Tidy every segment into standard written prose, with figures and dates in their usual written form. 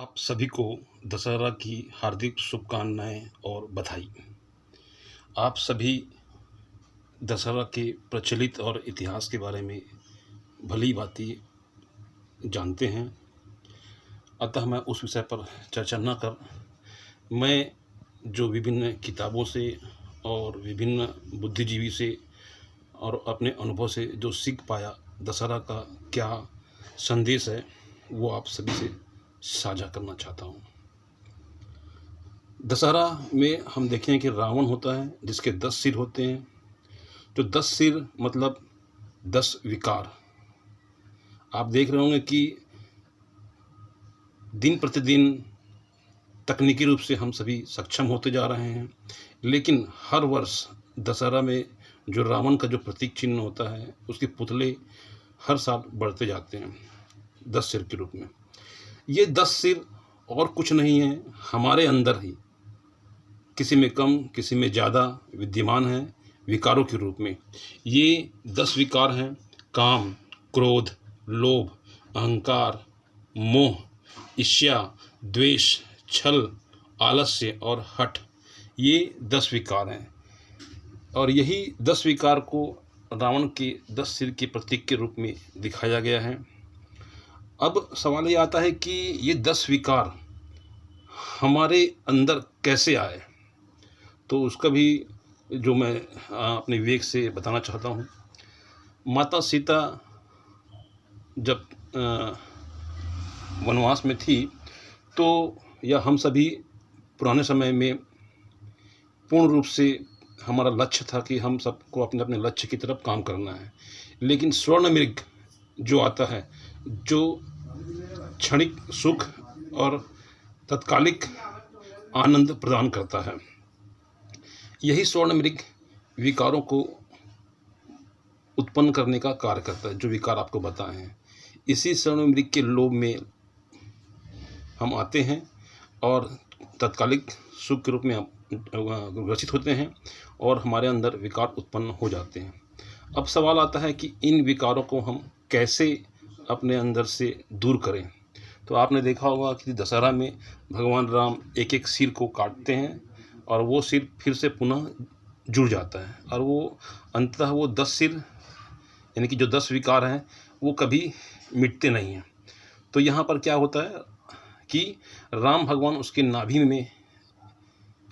आप सभी को दशहरा की हार्दिक शुभकामनाएं और बधाई। आप सभी दशहरा के प्रचलित और इतिहास के बारे में भली भांति जानते हैं, अतः मैं उस विषय पर चर्चा न कर मैं जो विभिन्न किताबों से और विभिन्न बुद्धिजीवी से और अपने अनुभव से जो सीख पाया, दशहरा का क्या संदेश है, वो आप सभी से साझा करना चाहता हूँ। दशहरा में हम देखें कि रावण होता है जिसके 10 सिर होते हैं। तो 10 सिर मतलब 10 विकार। आप देख रहे होंगे कि दिन प्रतिदिन तकनीकी रूप से हम सभी सक्षम होते जा रहे हैं, लेकिन हर वर्ष दशहरा में जो रावण का जो प्रतीक चिन्ह होता है, उसके पुतले हर साल बढ़ते जाते हैं 10 सिर के रूप में। ये 10 सिर और कुछ नहीं है, हमारे अंदर ही किसी में कम किसी में ज़्यादा विद्यमान है विकारों के रूप में। ये 10 विकार हैं: काम, क्रोध, लोभ, अहंकार, मोह, ईर्ष्या, द्वेष, छल, आलस्य और हठ। ये 10 विकार हैं और यही 10 विकार को रावण के 10 सिर के प्रतीक के रूप में दिखाया गया है। अब सवाल ये आता है कि ये 10 विकार हमारे अंदर कैसे आए, तो उसका भी जो मैं अपने विवेक से बताना चाहता हूँ। माता सीता जब वनवास में थी, तो या हम सभी पुराने समय में पूर्ण रूप से हमारा लक्ष्य था कि हम सबको अपने अपने लक्ष्य की तरफ काम करना है। लेकिन स्वर्णमृग जो आता है, जो क्षणिक सुख और तत्कालिक आनंद प्रदान करता है, यही स्वर्णमृग विकारों को उत्पन्न करने का कार्य करता है, जो विकार आपको बताए हैं। इसी स्वर्णमृग के लोभ में हम आते हैं और तत्कालिक सुख के रूप में ग्रसित होते हैं और हमारे अंदर विकार उत्पन्न हो जाते हैं। अब सवाल आता है कि इन विकारों को हम कैसे अपने अंदर से दूर करें। तो आपने देखा होगा कि दशहरा में भगवान राम एक एक सिर को काटते हैं और वो सिर फिर से पुनः जुड़ जाता है और वो अंततः वो 10 सिर यानी कि जो 10 विकार हैं वो कभी मिटते नहीं हैं। तो यहाँ पर क्या होता है कि राम भगवान उसके नाभि में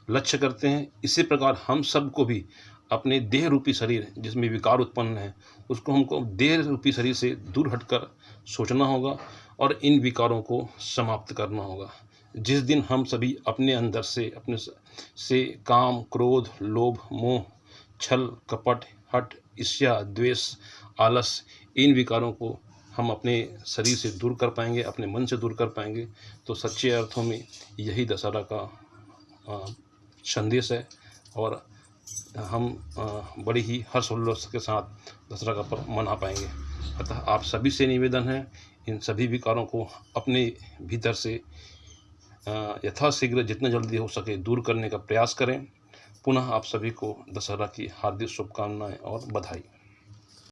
लक्ष्य करते हैं। इसी प्रकार हम सबको भी अपने देह रूपी शरीर जिसमें विकार उत्पन्न है, उसको हमको देह रूपी शरीर से दूर हटकर सोचना होगा और इन विकारों को समाप्त करना होगा। जिस दिन हम सभी अपने अंदर से अपने से काम, क्रोध, लोभ, मोह, छल, कपट, हठ, ईर्ष्या, द्वेष, आलस, इन विकारों को हम अपने शरीर से दूर कर पाएंगे, अपने मन से दूर कर पाएंगे, तो सच्चे अर्थों में यही दशहरा का संदेश है और हम बड़ी ही हर्षोल्लास के साथ दशहरा का पर्व मना पाएंगे। अतः आप सभी से निवेदन है, इन सभी विकारों को अपने भीतर से यथाशीघ्र जितना जल्दी हो सके दूर करने का प्रयास करें। पुनः आप सभी को दशहरा की हार्दिक शुभकामनाएं और बधाई।